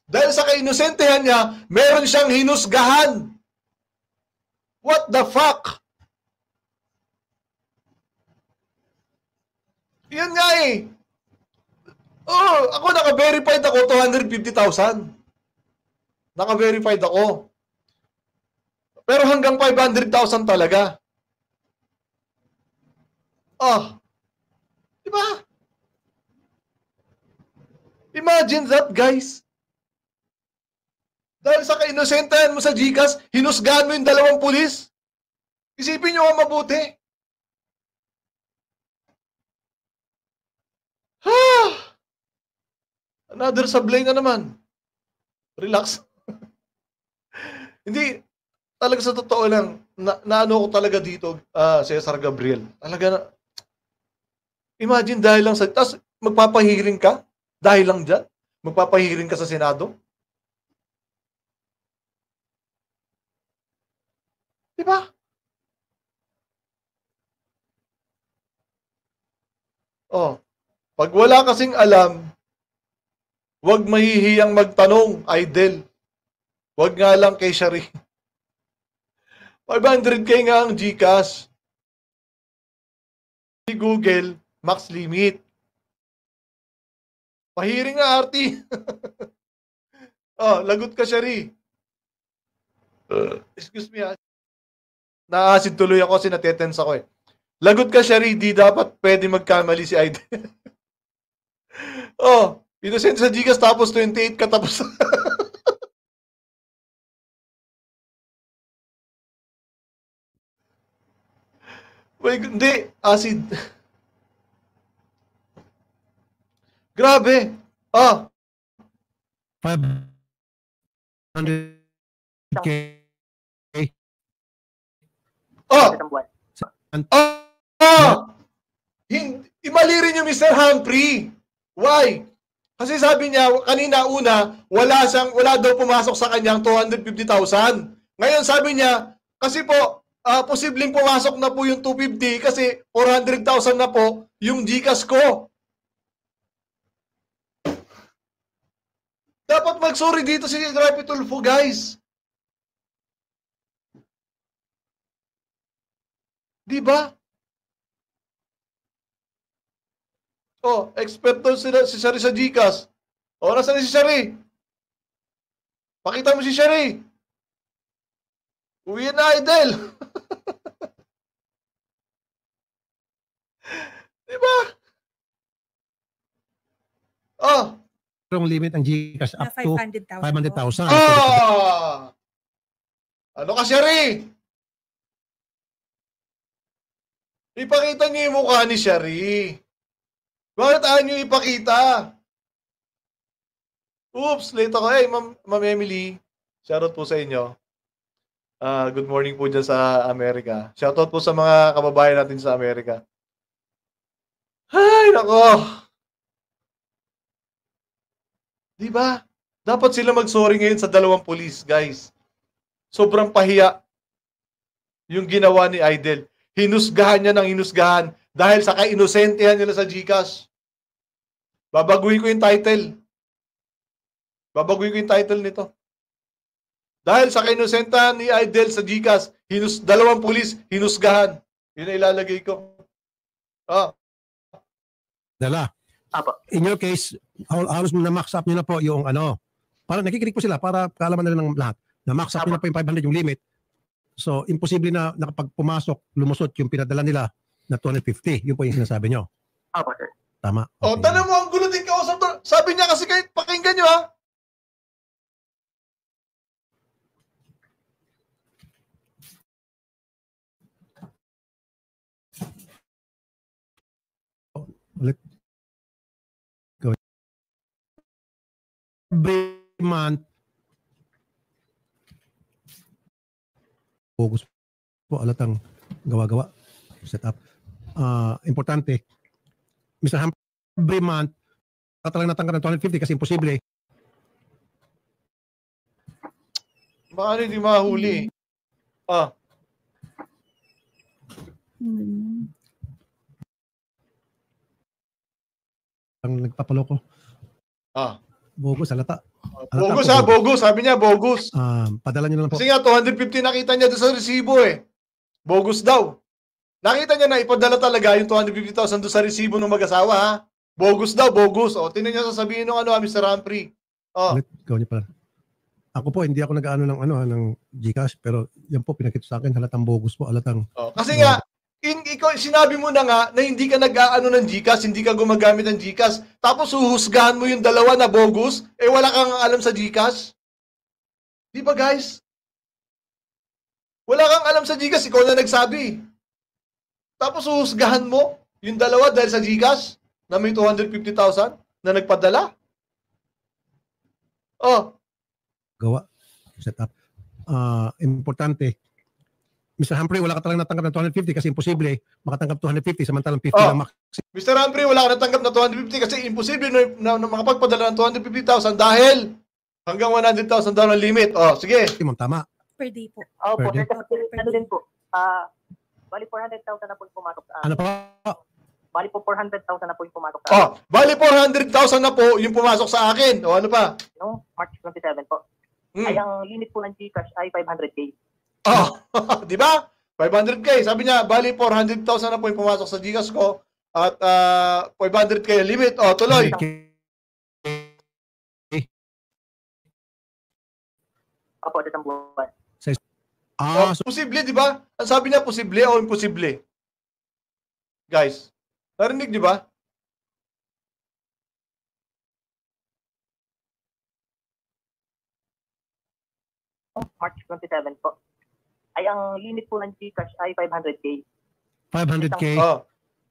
dahil sa kainosentehan niya, meron siyang hinusgahan. What the fuck? Yan nga eh. Oh, ako naka-verified ako, 250,000. Naka-verified ako. Pero hanggang 500,000 talaga. Oh. Diba? Imagine that, guys. Dahil sa kainosentahan mo sa GCash, hinusgahan mo yung 2 pulis. Isipin nyo ang mabuti. Another sablay na naman. Relax. Hindi, talaga sa totoo lang, naano ko talaga dito, Cesar Gabriel. Talaga na, imagine dahil lang sa, tas magpapahiring ka? Dahil lang dyan? Magpapahiring ka sa Senado? Diba? Oh, pag wala kasing alam, huwag mahihiyang magtanong, Idol. Huwag nga lang kay Shari. 500k nga ang GCash. Google, max limit. Pahiring nga, Artie. Oh, lagot ka, Shari. Excuse me, ha. Naasid tuloy ako kasi natetense ako eh. Lagot ka, Shari, di dapat pwede magkamali si Idol. Oh, inosente sa GCash tapos 28 ka tapos. Wait, hindi. Acid. Grabe. Ah. 500k. Oh. Isang buwan. Imali rin yung Mr. Humphrey. Why? Kasi sabi niya, kanina una, wala daw pumasok sa kanyang 250,000. Ngayon sabi niya, kasi po, posibleng pumasok na po yung 250 kasi 400,000 na po yung GCash ko. Dapat mag-sorry dito si Rapi Tulfo, guys. Diba? Oh, expert daw si Shari sa GCash. O, nasaan si Shari? Pakita mo si Shari. Uwi na, Idol. Diba? Oh. Yung limit ng GCash up to 500,000. Ano ka, Shari? Ipakita niyo yung mukha ni Shari. Bakit ayaw niyo ipakita? Oops, late ako. Hey, Ma'am Emily. Shoutout po sa inyo. Good morning po dyan sa Amerika. Shoutout po sa mga kababayan natin sa Amerika. Ay, nako. Diba? Dapat sila mag-sorry ngayon sa dalawang pulis, guys. Sobrang pahiya yung ginawa ni Idel. Hinusgahan niya ng hinusgahan dahil sa kainosentehan nila sa GCash. Babaguhin ko yung title. Babaguhin ko yung title nito. Dahil sa kainosentahan ni Idel sa GCash, dalawang pulis, hinusgahan. Yun ang ilalagay ko. Dala. Apo. In your case, halos na-max up nyo na po yung para nakikinig po sila para kaalaman nila ng lahat. Na-max up nyo na po yung 500 yung limit. So, imposible na nakapag-pumasok, lumusot yung pinadala nila na 250. Yun po yung sinasabi nyo. Apo, sir. Tama. Okay. Tanong mo, ang gulo din kausap doon. Sabi niya kasi kayo, pakinggan nyo ha. Ulit. Go. Every month, August po alatang gawa-gawa set up. Importante, Mr. Ham, every month talagang natanggal ng 250 kasi imposible. Baka hindi mahuli. Ang nagpapaloko. Bogus, alata. Bogus ha, bogus. Sabi niya, bogus. Padala niyo na lang po. Kasi nga, 250 nakita niya doon sa resibo eh. Bogus daw. Nakita niya na ipadala talaga yung 250,000 doon sa resibo ng mag-asawa ha. Bogus daw, bogus. O, tinan niya sasabihin ng Mr. Humphrey. Ulit, ikaw niya pala. Ako po, hindi ako nag-ano ng GCash, pero yan po, pinakita sa akin, halatang bogus po, halatang. Kasi nga, ikaw, sinabi mo na nga na hindi ka nag-ano ng GCash, hindi ka gumagamit ng GCash, tapos uhusgahan mo yung dalawa na bogus, wala kang alam sa GCash. Di ba guys? Wala kang alam sa GCash, ikaw na nagsabi. Tapos uhusgahan mo yung dalawa dahil sa GCash na may 250,000 na nagpadala. Gawa, set up. Importante, Mr. Humphrey, wala ka talagang natanggap ng 250 kasi imposible makatanggap 250 samantalang 50 lang max. Mr. Humphrey, wala ka natanggap na 250 kasi imposible na makapagpadala ng 250,000 dahil hanggang 100,000 daw ang limit. Sige. Tama. Per day po. Opo, Per day. sir, ano din po. Bali 400,000 na po yung pumatok sa akin. Ano pa? Bali po 400,000 na po yung pumatok sa akin. Bali 400,000 na po yung pumasok sa akin. Ano pa? No, March 27 po. Ay, ang limit po ng GCash ay 500K. Di ba? 500K. Sabi niya, bali 400,000 na po yung pumasok sa GCash ko at 500K limit. Tuloy. Opo, isang buwan. Posible, di ba? Ang sabi niya, posible o imposible? Guys, narinig di ba? March 27 po. Ay, ang limit po ng GCash ay 500K. 500K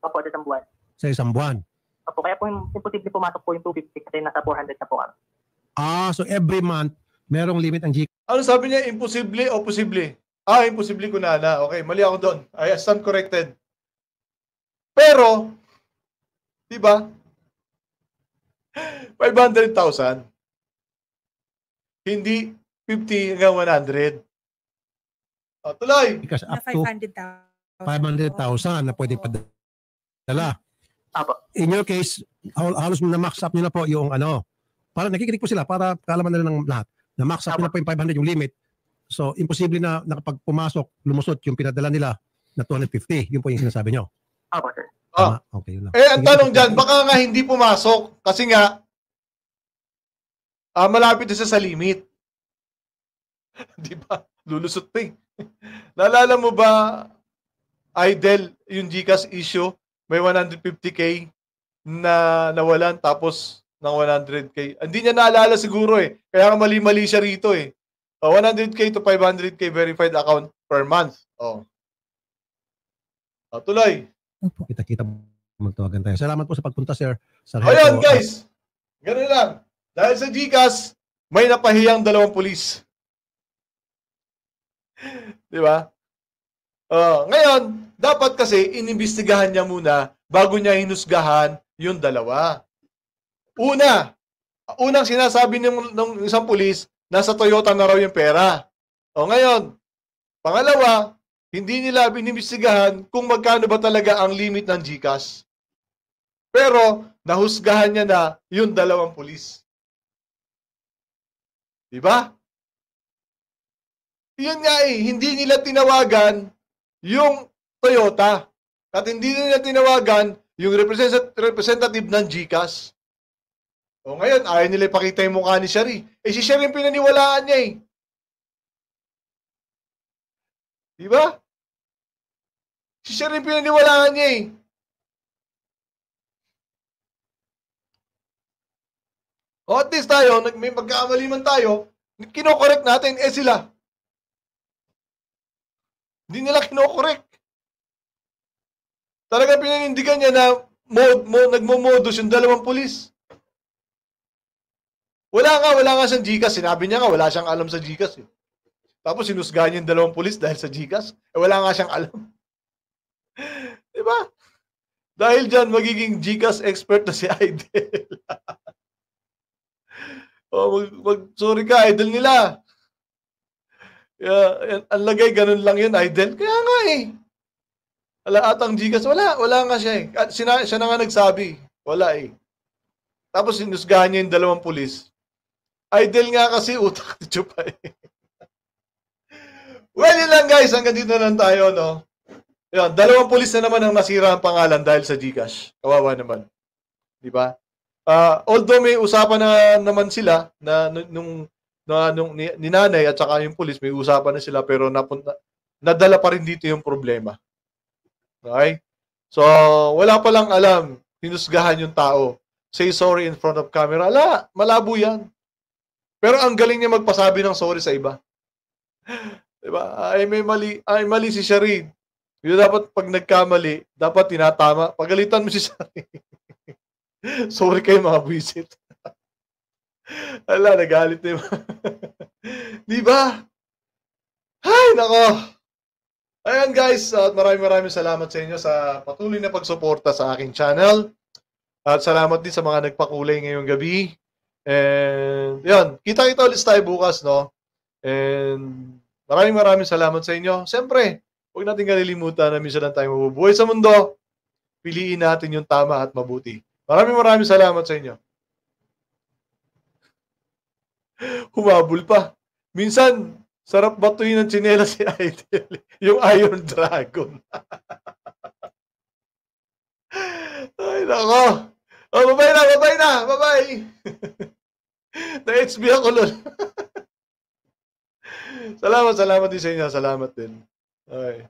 Opo, isang buwan. sa isang buwan. Opo, kaya po imposible pumasok po yung 250 kasi nasa 400 na po kami. So every month, merong limit ang GCash. Ano sabi niya, imposible o posible? Imposible ko na. Okay, mali ako doon. I stand corrected. Pero, di ba? 500,000. Hindi 50 hanggang 100. Tuloy. Because Na up to 500,000. 500,000 na pwede padala. Opo. In your case, halos na-max up nyo na po yung para nakikinig po sila para kaalaman nila ng lahat. Na-max up nyo na po yung 500 yung limit. So, imposible na nakapag-pumasok, lumusot yung pinadala nila na 250. Yun po yung sinasabi nyo. Opo, sir. Tama? Okay, yun lang. Ang tanong dyan, baka nga hindi pumasok kasi nga malapit na siya sa limit. Di ba? Lulusot pa eh. Naalala mo ba, Idel, yung GCash issue, may 150K na nawalan tapos ng 100K. Hindi niya naalala siguro eh. Kaya mali-mali siya rito eh. 100K to 500K verified account per month. Tuloy. Kita-kita magtawagan tayo. Salamat po sa pagpunta, sir. Ayan, guys. Ganun lang. Dahil sa GCash, may napahiyang 2 pulis. Di ba? Ngayon, dapat kasi inimbestigahan niya muna bago niya hinusgahan yung 2. Unang sinasabi ng isang pulis, nasa Toyota na raw yung pera. Ngayon, pangalawa, hindi nila inimbestigahan kung magkano ba talaga ang limit ng GCash. Pero, nahusgahan niya na yung 2 pulis. Di ba? Yun nga hindi nila tinawagan yung Toyota. At hindi nila tinawagan yung representative ng GCash. Ngayon, ayaw nila ipakita yung mukha ni Shari. Si Shari yung pinaniwalaan niya Di ba? Si Shari yung pinaniwalaan niya at least tayo, may magkakamali man tayo, kinokorek natin, sila. Hindi nila kinokorek. Talaga pinanindigan niya na nagmo-modus yung 2 pulis. Wala nga siyang GCash. Sinabi niya nga, wala siyang alam sa GCash. Tapos sinusgahan niya yung 2 pulis dahil sa GCash. Wala nga siyang alam. Diba? Dahil dyan, magiging GCash expert na si Idol. Sorry ka, Idol nila. Ang lagay, ganun lang yun, Idol. Kaya nga Wala atang GCash. Wala nga siya Siya na nga nagsabi. Wala Tapos sinusgahan niya yung 2 pulis. Idol nga kasi utak ni Chupa Well, yun lang guys. Hanggang dito lang tayo, no? Yan, 2 pulis na naman ang nasira ang pangalan dahil sa GCash. Kawawa naman. Di ba? Although may usapan na naman sila na nung ni nanay at saka yung pulis, may usapan na sila pero nadala pa rin dito yung problema. Okay? So, wala pa lang alam. Hinusgahan yung tao. Say sorry in front of camera. Malabo yan. Pero ang galing niya magpasabi ng sorry sa iba. Diba? May mali si Shari. Yung dapat pag nagkamali, dapat tinatama. Pagalitan mo si Shari. Sorry kayo mga buwisit. Nagalit na yung diba? Ay, nako. Ayan guys, at maraming salamat sa inyo sa patuloy na pagsuporta sa aking channel. At salamat din sa mga nagpakulay ngayong gabi. And yan, kita-kita ulit tayo bukas, no? And maraming salamat sa inyo. Siyempre, huwag natin kalilimutan na minsan lang tayo mabubuhay sa mundo. Piliin natin yung tama at mabuti. Maraming salamat sa inyo. Humabol pa. Minsan, sarap batuin ng tsinela si Idol. Yung Iron Dragon. Ay, nako. Babay na. Babay. Na-HB ako nun. Salamat din sa inyo. Salamat din. Okay.